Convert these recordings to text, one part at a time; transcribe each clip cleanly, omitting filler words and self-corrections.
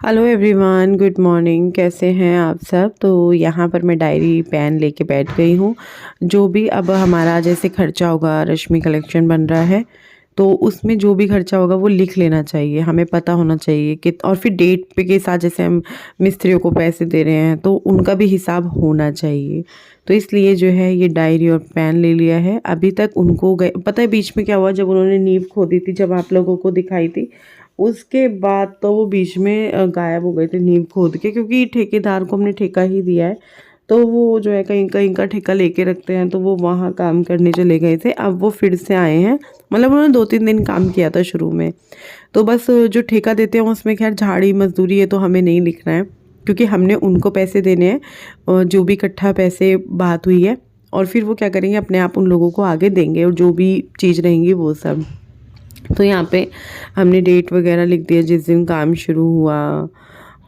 Hello everyone, good morning. कैसे हैं आप सब? तो यहाँ पर मैं डायरी पेन लेके बैठ गई हूँ। जो भी अब हमारा जैसे खर्चा होगा, रश्मि कलेक्शन बन रहा है तो उसमें जो भी खर्चा होगा वो लिख लेना चाहिए, हमें पता होना चाहिए कि और फिर डेट पे के साथ जैसे हम मिस्त्रियों को पैसे दे रहे हैं तो उनका भी हिसाब होना चाहिए। तो इसलिए जो है ये डायरी और पेन ले लिया है। अभी तक उनको गए पता है बीच में क्या हुआ, जब उन्होंने नींव खोदी थी, जब आप लोगों को दिखाई थी, उसके बाद तो वो बीच में गायब हो गए थे नींव खोद के, क्योंकि ठेकेदार को हमने ठेका ही दिया है तो वो जो है कहीं कहीं का ठेका लेके रखते हैं, तो वो वहाँ काम करने चले गए थे। अब वो फिर से आए हैं, मतलब उन्होंने 2-3 दिन काम किया था शुरू में। तो बस जो ठेका देते हैं उसमें खैर झाड़ी मजदूरी है तो हमें नहीं लिखना है, क्योंकि हमने उनको पैसे देने हैं और जो भी इकट्ठा पैसे बात हुई है, और फिर वो क्या करेंगे अपने आप उन लोगों को आगे देंगे और जो भी चीज़ रहेंगी वो सब। तो यहाँ पे हमने डेट वगैरह लिख दिया जिस दिन काम शुरू हुआ,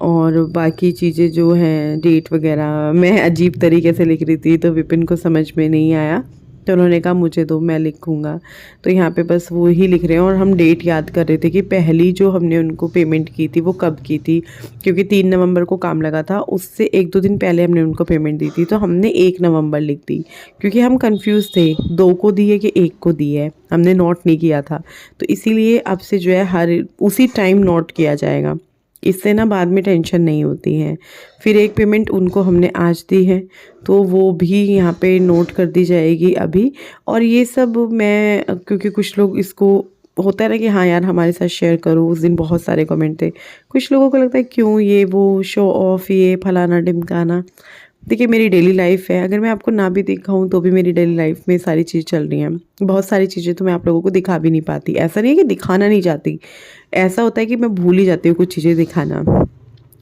और बाकी चीज़ें जो हैं डेट वगैरह मैं अजीब तरीके से लिख रही थी तो विपिन को समझ में नहीं आया, तो उन्होंने कहा मुझे दो मैं लिखूँगा। तो यहाँ पे बस वो ही लिख रहे हैं और हम डेट याद कर रहे थे कि पहली जो हमने उनको पेमेंट की थी वो कब की थी, क्योंकि 3 नवंबर को काम लगा था, उससे 1-2 दिन पहले हमने उनको पेमेंट दी थी, तो हमने 1 नवंबर लिख दी क्योंकि हम कंफ्यूज थे 2 को दी है कि 1 को दी है, हमने नोट नहीं किया था। तो इसीलिए अब से जो है हर उसी टाइम नोट किया जाएगा, इससे ना बाद में टेंशन नहीं होती है। फिर एक पेमेंट उनको हमने आज दी है तो वो भी यहाँ पे नोट कर दी जाएगी अभी। और ये सब मैं क्योंकि कुछ लोग इसको होता है ना कि हाँ यार हमारे साथ शेयर करो, उस दिन बहुत सारे कमेंट थे, कुछ लोगों को लगता है क्यों ये वो शो ऑफ, ये फलाना ढिमकाना। देखिए मेरी डेली लाइफ है, अगर मैं आपको ना भी दिखाऊं तो भी मेरी डेली लाइफ में सारी चीज़ चल रही हैं। बहुत सारी चीज़ें तो मैं आप लोगों को दिखा भी नहीं पाती, ऐसा नहीं है कि दिखाना नहीं चाहती, ऐसा होता है कि मैं भूल ही जाती हूँ कुछ चीज़ें दिखाना।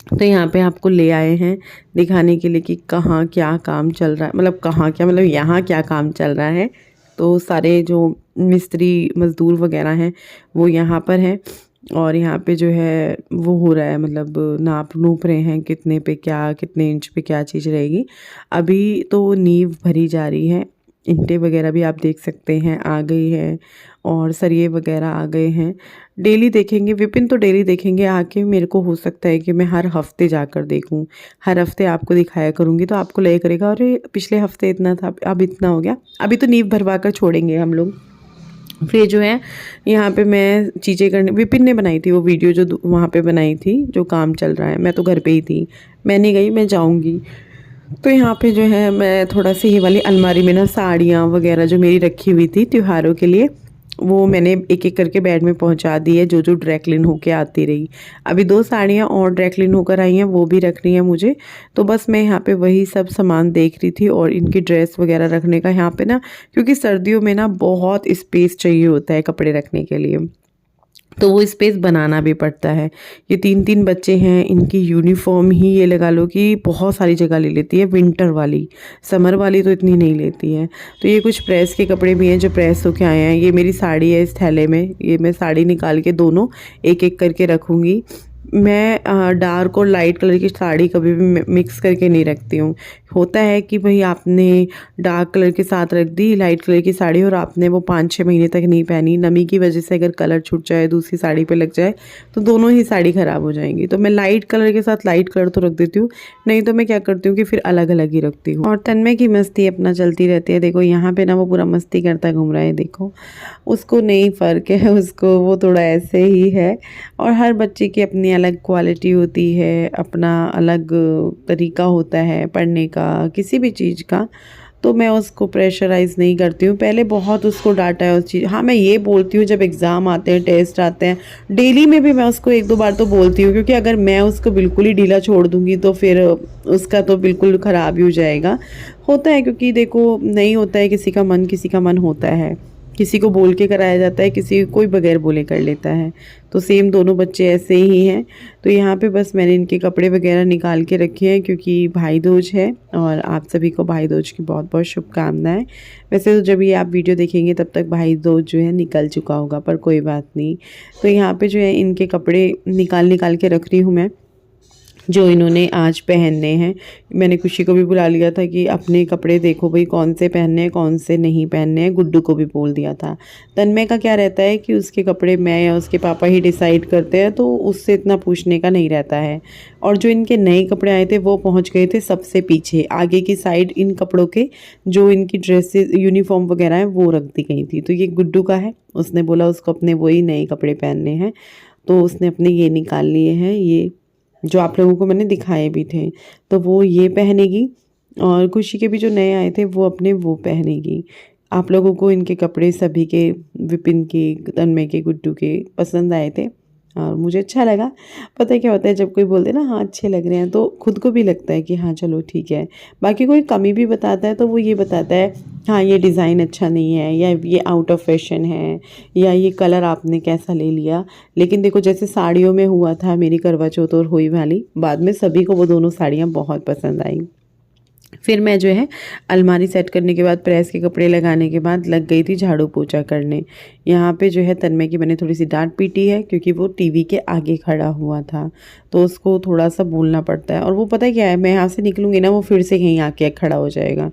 तो यहाँ पे आपको ले आए हैं दिखाने के लिए कि कहाँ क्या काम चल रहा है, मतलब कहाँ क्या मतलब यहाँ क्या काम चल रहा है। तो सारे जो मिस्त्री मज़दूर वगैरह हैं वो यहाँ पर हैं, और यहाँ पे जो है वो हो रहा है, मतलब नाप नूप रहे हैं कितने पे क्या, कितने इंच पे क्या चीज़ रहेगी। अभी तो नींव भरी जा रही है, ईंटें वगैरह भी आप देख सकते हैं आ गई है, और सरिये वगैरह आ गए हैं। डेली देखेंगे, विपिन तो डेली देखेंगे आके, मेरे को हो सकता है कि मैं हर हफ्ते जाकर देखूं, हर हफ्ते आपको दिखाया करूंगी, तो आपको लगा करेगा अरे पिछले हफ्ते इतना था अब इतना हो गया। अभी तो नींव भरवा कर छोड़ेंगे हम लोग। फिर जो है यहाँ पे मैं चीज़ें करने, विपिन ने बनाई थी वो वीडियो जो वहाँ पे बनाई थी जो काम चल रहा है, मैं तो घर पे ही थी, मैं नहीं गई, मैं जाऊँगी। तो यहाँ पे जो है मैं थोड़ा सी ये वाली अलमारी में ना साड़ियाँ वगैरह जो मेरी रखी हुई थी त्योहारों के लिए, वो मैंने एक एक करके बेड में पहुंचा दी है, जो जो ड्राई क्लीन होके आती रही। अभी 2 साड़ियाँ और ड्राई क्लीन होकर आई हैं, वो भी रखनी है मुझे। तो बस मैं यहाँ पे वही सब सामान देख रही थी, और इनकी ड्रेस वगैरह रखने का यहाँ पे ना, क्योंकि सर्दियों में ना बहुत स्पेस चाहिए होता है कपड़े रखने के लिए, तो वो स्पेस बनाना भी पड़ता है। ये 3-3 बच्चे हैं, इनकी यूनिफॉर्म ही ये लगा लो कि बहुत सारी जगह ले लेती है, विंटर वाली, समर वाली तो इतनी नहीं लेती है। तो ये कुछ प्रेस के कपड़े भी हैं जो प्रेस होके आए हैं। ये मेरी साड़ी है इस थैले में, ये मैं साड़ी निकाल के दोनों एक एक करके रखूँगी। मैं डार्क और लाइट कलर की साड़ी कभी भी मिक्स करके नहीं रखती हूँ। होता है कि भाई आपने डार्क कलर के साथ रख दी लाइट कलर की साड़ी, और आपने वो 5-6 महीने तक नहीं पहनी, नमी की वजह से अगर कलर छूट जाए दूसरी साड़ी पे लग जाए तो दोनों ही साड़ी ख़राब हो जाएंगी। तो मैं लाइट कलर के साथ लाइट कलर तो रख देती हूँ, नहीं तो मैं क्या करती हूँ कि फिर अलग अलग ही रखती हूँ। और तन्मय की मस्ती अपना चलती रहती है। देखो यहाँ पे ना वो पूरा मस्ती करता घूम रहा है, देखो उसको नहीं फ़र्क है, उसको वो थोड़ा ऐसे ही है। और हर बच्चे की अपनी अलग क्वालिटी होती है, अपना अलग तरीका होता है पढ़ने का, किसी भी चीज़ का। तो मैं उसको प्रेशराइज़ नहीं करती हूँ। पहले बहुत उसको डांटा है उस चीज़, हाँ मैं ये बोलती हूँ जब एग्ज़ाम आते हैं, टेस्ट आते हैं, डेली में भी मैं उसको 1-2 बार तो बोलती हूँ, क्योंकि अगर मैं उसको बिल्कुल ही ढीला छोड़ दूँगी तो फिर उसका तो बिल्कुल ख़राब ही हो जाएगा। होता है क्योंकि देखो नहीं होता है किसी का मन होता है, किसी को बोल के कराया जाता है, किसी कोई बगैर बोले कर लेता है। तो सेम दोनों बच्चे ऐसे ही हैं। तो यहाँ पे बस मैंने इनके कपड़े वगैरह निकाल के रखे हैं, क्योंकि भाई दूज है, और आप सभी को भाई दूज की बहुत बहुत शुभकामनाएं। वैसे तो जब ये आप वीडियो देखेंगे तब तक भाई दूज जो है निकल चुका होगा, पर कोई बात नहीं। तो यहाँ पे जो है इनके कपड़े निकाल निकाल के रख रही हूँ मैं। जो इन्होंने आज पहनने हैं। मैंने खुशी को भी बुला लिया था कि अपने कपड़े देखो भाई, कौन से पहनने हैं कौन से नहीं पहनने हैं। गुड्डू को भी बोल दिया था। तन्मय का क्या रहता है कि उसके कपड़े मैं या उसके पापा ही डिसाइड करते हैं, तो उससे इतना पूछने का नहीं रहता है। और जो इनके नए कपड़े आए थे वो पहुँच गए थे सबसे पीछे, आगे की साइड इन कपड़ों के जो इनकी ड्रेसेस यूनिफॉर्म वगैरह हैं वो रख दी गई थी। तो ये गुड्डू का है, उसने बोला उसको अपने वही नए कपड़े पहनने हैं, तो उसने अपने ये निकाल लिए हैं, ये जो आप लोगों को मैंने दिखाए भी थे। तो वो ये पहनेगी, और खुशी के भी जो नए आए थे वो अपने वो पहनेगी। आप लोगों को इनके कपड़े सभी के, विपिन के, तन्मय के, गुड्डू के पसंद आए थे और मुझे अच्छा लगा। पता है क्या होता है, जब कोई बोलते हैं ना हाँ अच्छे लग रहे हैं, तो खुद को भी लगता है कि हाँ चलो ठीक है। बाकी कोई कमी भी बताता है तो वो ये बताता है हाँ ये डिज़ाइन अच्छा नहीं है, या ये आउट ऑफ फैशन है, या ये कलर आपने कैसा ले लिया। लेकिन देखो जैसे साड़ियों में हुआ था मेरी करवा चौथ और हुई वाली, बाद में सभी को वो दोनों साड़ियाँ बहुत पसंद आई। फिर मैं जो है अलमारी सेट करने के बाद, प्रेस के कपड़े लगाने के बाद लग गई थी झाड़ू पोछा करने। यहाँ पे जो है तन्मय की मैंने थोड़ी सी डांट पीटी है, क्योंकि वो टीवी के आगे खड़ा हुआ था, तो उसको थोड़ा सा बोलना पड़ता है। और वो पता है क्या है, मैं यहाँ से निकलूँगी ना वो फिर से कहीं आके खड़ा हो जाएगा।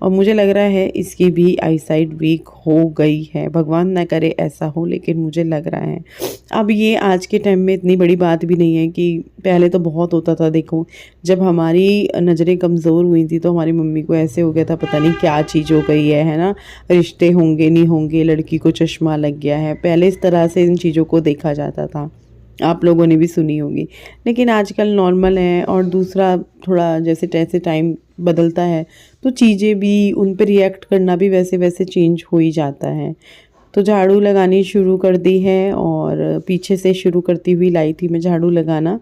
और मुझे लग रहा है इसकी भी आईसाइट वीक हो गई है, भगवान ना करे ऐसा हो, लेकिन मुझे लग रहा है। अब ये आज के टाइम में इतनी बड़ी बात भी नहीं है, कि पहले तो बहुत होता था। देखो जब हमारी नज़रें कमज़ोर हुई थी तो हमारी मम्मी को ऐसे हो गया था, पता नहीं क्या चीज़ हो गई है ना, रिश्ते होंगे नहीं होंगे, लड़की को चश्मा लग गया है। पहले इस तरह से इन चीज़ों को देखा जाता था, आप लोगों ने भी सुनी होगी। लेकिन आजकल नॉर्मल है। और दूसरा, थोड़ा जैसे जैसे टाइम बदलता है तो चीज़ें भी, उन पे रिएक्ट करना भी वैसे वैसे चेंज हो ही जाता है। तो झाड़ू लगानी शुरू कर दी है, और पीछे से शुरू करती हुई लाई थी मैं झाड़ू लगाना।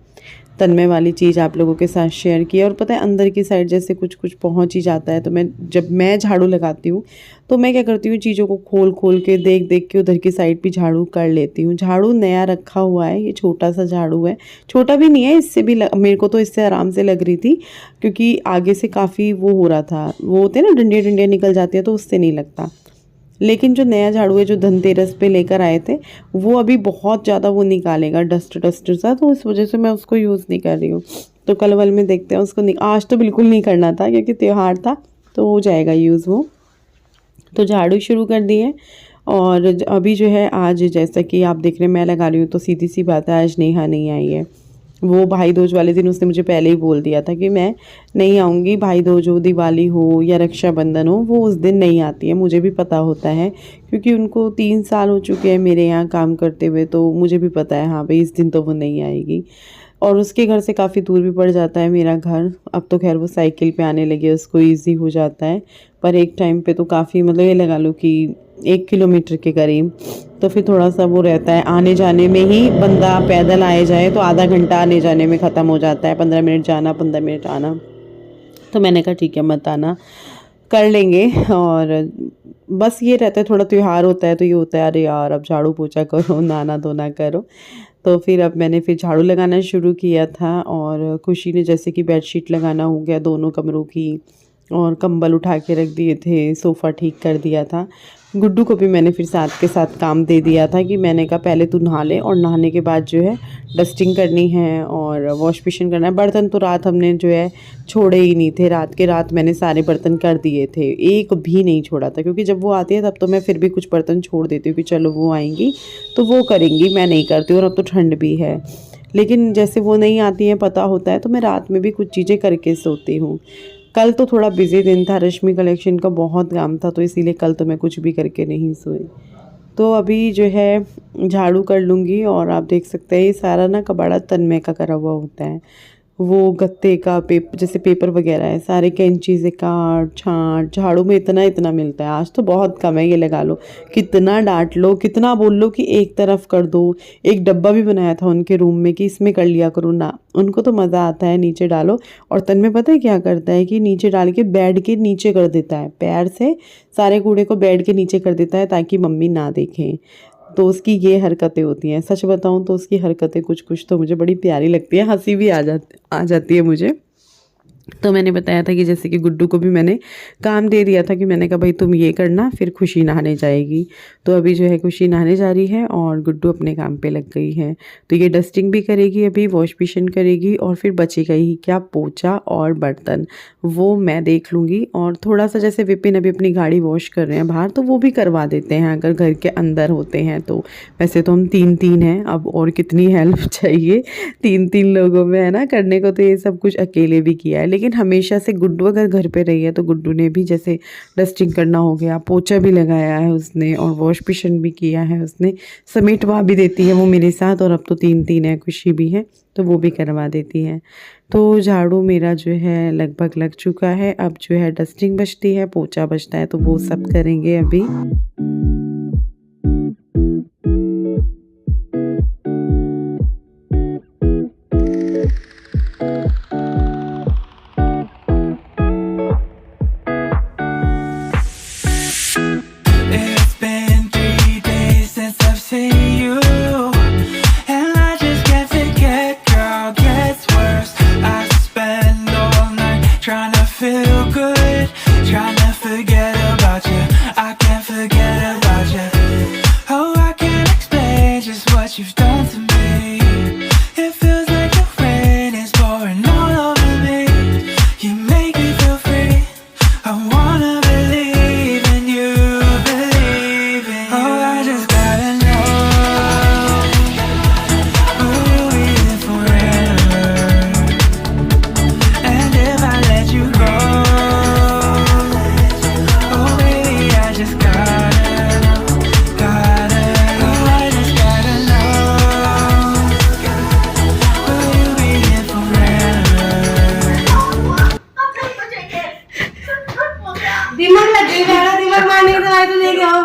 तन्मय वाली चीज़ आप लोगों के साथ शेयर की। और पता है अंदर की साइड जैसे कुछ कुछ पहुंच ही जाता है, तो जब मैं झाड़ू लगाती हूँ तो मैं क्या करती हूँ, चीज़ों को खोल खोल के देख देख के उधर की साइड भी झाड़ू कर लेती हूँ। झाड़ू नया रखा हुआ है, ये छोटा सा झाड़ू है, छोटा भी नहीं है, इससे भी मेरे को तो इससे आराम से लग रही थी, क्योंकि आगे से काफ़ी वो हो रहा था, वो होते हैं ना डंडियाँ डंडियाँ निकल जाती है, तो उससे नहीं लगता। लेकिन जो नया झाड़ू है जो धनतेरस पे लेकर आए थे, वो अभी बहुत ज़्यादा वो निकालेगा डस्ट डस्ट सा, तो इस वजह से मैं उसको यूज़ नहीं कर रही हूँ। तो कल वल में देखते हैं उसको, आज तो बिल्कुल नहीं करना था क्योंकि त्यौहार था, तो हो जाएगा यूज़ वो। तो झाड़ू शुरू कर दिए। और अभी जो है आज जैसा कि आप देख रहे हैं मैं लगा रही हूँ, तो सीधी सी बात है आज नेहा नहीं आई है। वो भाई दूज वाले दिन उसने मुझे पहले ही बोल दिया था कि मैं नहीं आऊँगी, भाई दूज हो, दिवाली हो या रक्षाबंधन हो, वो उस दिन नहीं आती है। मुझे भी पता होता है क्योंकि उनको 3 साल हो चुके हैं मेरे यहाँ काम करते हुए, तो मुझे भी पता है हाँ भाई इस दिन तो वो नहीं आएगी। और उसके घर से काफ़ी दूर भी पड़ जाता है मेरा घर। अब तो खैर वो साइकिल पे आने लगे, उसको ईज़ी हो जाता है, पर एक टाइम पे तो काफ़ी, मतलब ये लगा लो कि 1 किलोमीटर के करीब। तो फिर थोड़ा सा वो रहता है, आने जाने में ही बंदा पैदल आए जाए तो आधा घंटा आने जाने में ख़त्म हो जाता है, 15 मिनट जाना 15 मिनट आना। तो मैंने कहा ठीक है मत आना, कर लेंगे। और बस ये रहता है, थोड़ा त्यौहार होता है तो ये होता है अरे यार अब झाड़ू पोछा करो, नहाना धोना करो। तो फिर अब मैंने फिर झाड़ू लगाना शुरू किया था, और खुशी ने जैसे कि बेडशीट लगाना हो गया दोनों कमरों की, और कंबल उठा के रख दिए थे, सोफ़ा ठीक कर दिया था। गुड्डू को भी मैंने फिर साथ के साथ काम दे दिया था कि मैंने कहा पहले तू नहा ले, और नहाने के बाद जो है डस्टिंग करनी है और वॉश बेसिन करना है। बर्तन तो रात हमने जो है छोड़े ही नहीं थे, रात के रात मैंने सारे बर्तन कर दिए थे, एक भी नहीं छोड़ा था, क्योंकि जब वो आती है तब तो मैं फिर भी कुछ बर्तन छोड़ देती हूँ कि चलो वो आएंगी तो वो करेंगी, मैं नहीं करती हूँ। और अब तो ठंड भी है, लेकिन जैसे वो नहीं आती हैं पता होता है, तो मैं रात में भी कुछ चीज़ें करके सोती हूँ। कल तो थोड़ा बिजी दिन था, रश्मि कलेक्शन का बहुत काम था, तो इसीलिए कल तो मैं कुछ भी करके नहीं सोई। तो अभी जो है झाड़ू कर लूँगी। और आप देख सकते हैं ये सारा ना कबाड़ा तन्मय का करा हुआ होता है, वो गत्ते का जैसे पेपर वगैरह है, सारे कैंची से काट छाँट, झाड़ू में इतना इतना मिलता है। आज तो बहुत कम है, ये लगा लो कितना डांट लो, कितना बोल लो कि एक तरफ कर दो। एक डब्बा भी बनाया था उनके रूम में कि इसमें कर लिया करो ना, उनको तो मज़ा आता है नीचे डालो। और तन्मय पता है क्या करता है कि नीचे डाल के बेड के नीचे कर देता है, पैर से सारे कूड़े को बेड के नीचे कर देता है ताकि मम्मी ना देखें। तो उसकी ये हरकतें होती हैं, सच बताऊं तो उसकी हरकतें कुछ कुछ तो मुझे बड़ी प्यारी लगती है, हंसी भी आ जाती है मुझे। तो मैंने बताया था कि जैसे कि गुड्डू को भी मैंने काम दे दिया था कि मैंने कहा भाई तुम ये करना, फिर खुशी नहाने जाएगी। तो अभी जो है खुशी नहाने जा रही है और गुड्डू अपने काम पे लग गई है। तो ये डस्टिंग भी करेगी, अभी वॉश बेसिन करेगी और फिर बचेगा ही क्या, पोछा और बर्तन, वो मैं देख लूँगी। और थोड़ा सा जैसे विपिन अभी अपनी गाड़ी वॉश कर रहे हैं बाहर, तो वो भी करवा देते हैं अगर घर के अंदर होते हैं तो। वैसे तो हम 3-3 हैं, अब और कितनी हेल्प चाहिए 3-3 लोगों में, है ना, करने को तो ये सब कुछ अकेले भी किया है। लेकिन हमेशा से गुड्डू अगर घर पे रही है तो गुड्डू ने भी जैसे डस्टिंग करना हो गया, पोछा भी लगाया है उसने और वॉश बेसिन भी किया है उसने, समेटवा भी देती है वो मेरे साथ। और अब तो 3-3 है, खुशी भी है तो वो भी करवा देती है। तो झाड़ू मेरा जो है लगभग लग चुका है, अब जो है डस्टिंग बचती है, पोछा बचता है, तो वो सब करेंगे अभी। दिमाग लग गई मेरा, दिमाग मारने की दवाई तो लेके आओ।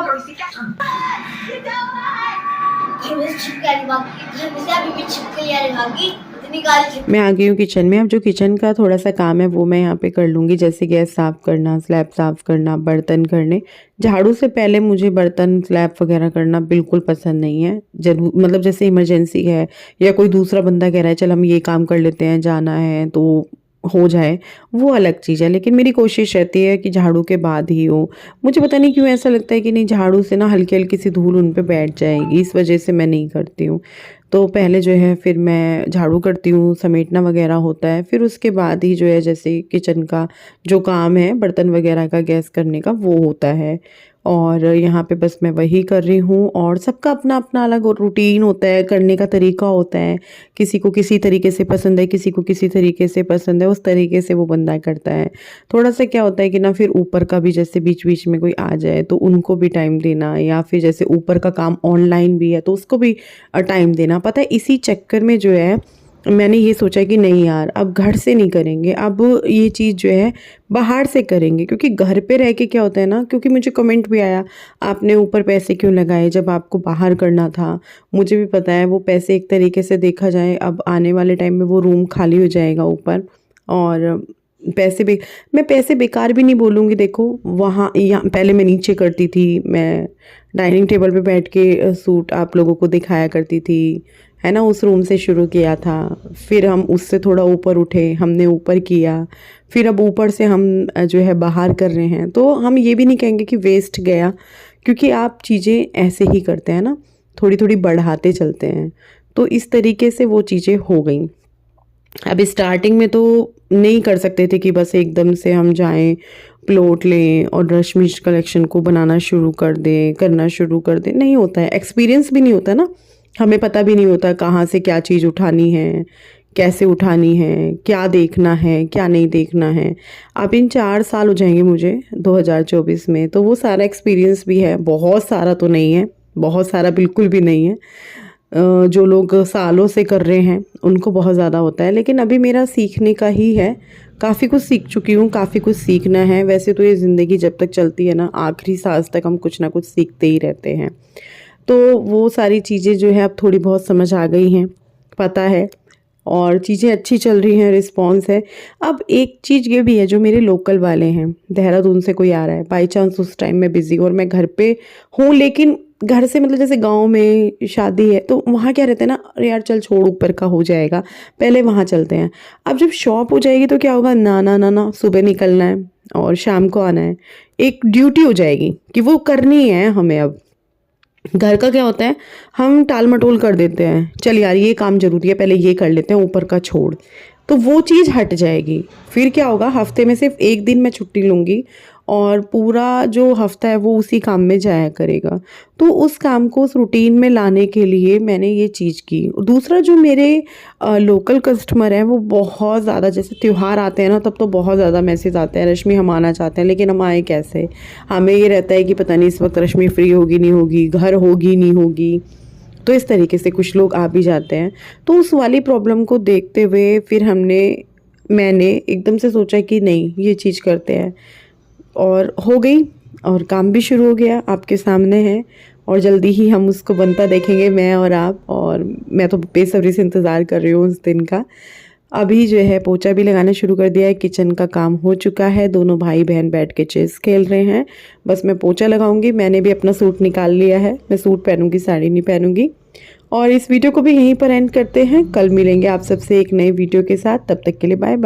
घर में छिपकली भागी, घर में से अभी भी छिपकलियां भागी, इतनी गाली। मैं आ गई हूँ किचन में। अब जो किचन का थोड़ा सा काम है वो मैं यहाँ पे कर लूँगी, जैसे गैस साफ़ करना, स्लैब साफ़ करना, बर्तन करने। झाड़ू से पहले मुझे बर्तन स्लैब वगैरह करना बिल्कुल पसंद नहीं है। जरूर मतलब जैसे इमरजेंसी है या कोई दूसरा बंदा कह रहा है चल हम ये काम कर लेते हैं, जाना है तो हो जाए, वो अलग चीज़ है। लेकिन मेरी कोशिश रहती है कि झाड़ू के बाद ही हो। मुझे पता नहीं क्यों ऐसा लगता है कि नहीं, झाड़ू से ना हल्की हल्की सी धूल उन पे बैठ जाएगी, इस वजह से मैं नहीं करती हूँ। तो पहले जो है फिर मैं झाड़ू करती हूँ, समेटना वगैरह होता है, फिर उसके बाद ही जो है जैसे किचन का जो काम है, बर्तन वगैरह का, गैस करने का, वो होता है। और यहाँ पे बस मैं वही कर रही हूँ। और सबका अपना अपना अलग रूटीन होता है, करने का तरीका होता है। किसी को किसी तरीके से पसंद है, किसी को किसी तरीके से पसंद है, उस तरीके से वो बंदा करता है। थोड़ा सा क्या होता है कि ना फिर ऊपर का भी जैसे बीच बीच में कोई आ जाए तो उनको भी टाइम देना, या फिर जैसे ऊपर का काम ऑनलाइन भी है तो उसको भी टाइम देना। पता है इसी चक्कर में जो है मैंने ये सोचा कि नहीं यार, अब घर से नहीं करेंगे, अब ये चीज़ जो है बाहर से करेंगे। क्योंकि घर पे रह के क्या होता है ना, क्योंकि मुझे कमेंट भी आया आपने ऊपर पैसे क्यों लगाए जब आपको बाहर करना था। मुझे भी पता है वो पैसे एक तरीके से देखा जाए, अब आने वाले टाइम में वो रूम खाली हो जाएगा ऊपर, और मैं पैसे बेकार भी नहीं बोलूँगी। देखो वहाँ यहाँ पहले मैं नीचे करती थी, मैं डाइनिंग टेबल पे बैठ के सूट आप लोगों को दिखाया करती थी, है ना, उस रूम से शुरू किया था। फिर हम उससे थोड़ा ऊपर उठे, हमने ऊपर किया, फिर अब ऊपर से हम जो है बाहर कर रहे हैं। तो हम ये भी नहीं कहेंगे कि वेस्ट गया, क्योंकि आप चीज़ें ऐसे ही करते हैं ना, थोड़ी थोड़ी बढ़ाते चलते हैं। तो इस तरीके से वो चीज़ें हो गई। अब स्टार्टिंग में तो नहीं कर सकते थे कि बस एकदम से हम जाएं, प्लॉट लें और रश्मि कलेक्शन को बनाना शुरू कर दें, करना शुरू कर दें। नहीं होता है, एक्सपीरियंस भी नहीं होता ना, हमें पता भी नहीं होता कहाँ से क्या चीज़ उठानी है, कैसे उठानी है, क्या देखना है, क्या नहीं देखना है। अब इन 4 साल हो जाएंगे मुझे 2024 में, तो वो सारा एक्सपीरियंस भी है। बहुत सारा तो नहीं है, बहुत सारा बिल्कुल भी नहीं है। जो लोग सालों से कर रहे हैं उनको बहुत ज़्यादा होता है, लेकिन अभी मेरा सीखने का ही है। काफ़ी कुछ सीख चुकी हूँ, काफ़ी कुछ सीखना है। वैसे तो ये ज़िंदगी जब तक चलती है ना, आखिरी सांस तक हम कुछ ना कुछ सीखते ही रहते हैं। तो वो सारी चीज़ें जो है अब थोड़ी बहुत समझ आ गई हैं, पता है, और चीज़ें अच्छी चल रही हैं, रिस्पॉन्स है। अब एक चीज़ ये भी है, जो मेरे लोकल वाले हैं, देहरादून से कोई आ रहा है, बाई चांस उस टाइम में बिज़ी और मैं घर पे हूँ, लेकिन घर से मतलब जैसे गांव में शादी है तो वहाँ क्या रहता है ना, अरे यार चल छोड़ ऊपर का हो जाएगा, पहले वहाँ चलते हैं। अब जब शॉप हो जाएगी तो क्या होगा, ना ना ना ना, सुबह निकलना है और शाम को आना है, एक ड्यूटी हो जाएगी कि वो करनी है हमें। अब घर का क्या होता है, हम टाल मटोल कर देते हैं, चल यार ये काम जरूरी है पहले ये कर लेते हैं, ऊपर का छोड़। तो वो चीज़ हट जाएगी। फिर क्या होगा, हफ्ते में सिर्फ एक दिन मैं छुट्टी लूँगी और पूरा जो हफ्ता है वो उसी काम में जाया करेगा। तो उस काम को उस रूटीन में लाने के लिए मैंने ये चीज़ की। दूसरा, जो मेरे लोकल कस्टमर हैं वो बहुत ज़्यादा, जैसे त्यौहार आते हैं ना तब तो बहुत ज़्यादा मैसेज आते हैं, रश्मि हम आना चाहते हैं लेकिन हम आए कैसे। हमें ये रहता है कि पता नहीं इस वक्त रश्मि फ्री होगी नहीं होगी, घर होगी नहीं होगी। तो इस तरीके से कुछ लोग आ भी जाते हैं। तो उस वाली प्रॉब्लम को देखते हुए फिर मैंने एकदम से सोचा कि नहीं ये चीज़ करते हैं, और हो गई, और काम भी शुरू हो गया, आपके सामने है। और जल्दी ही हम उसको बनता देखेंगे, मैं और आप। और मैं तो बेसब्री से इंतज़ार कर रही हूँ उस दिन का। अभी जो है पोछा भी लगाना शुरू कर दिया है, किचन का काम हो चुका है, दोनों भाई बहन बैठ के चेस खेल रहे हैं। बस मैं पोछा लगाऊंगी। मैंने भी अपना सूट निकाल लिया है, मैं सूट पहनूंगी, साड़ी नहीं पहनूंगी। और इस वीडियो को भी यहीं पर एंड करते हैं। कल मिलेंगे आप सबसे एक नई वीडियो के साथ, तब तक के लिए बाय बाय।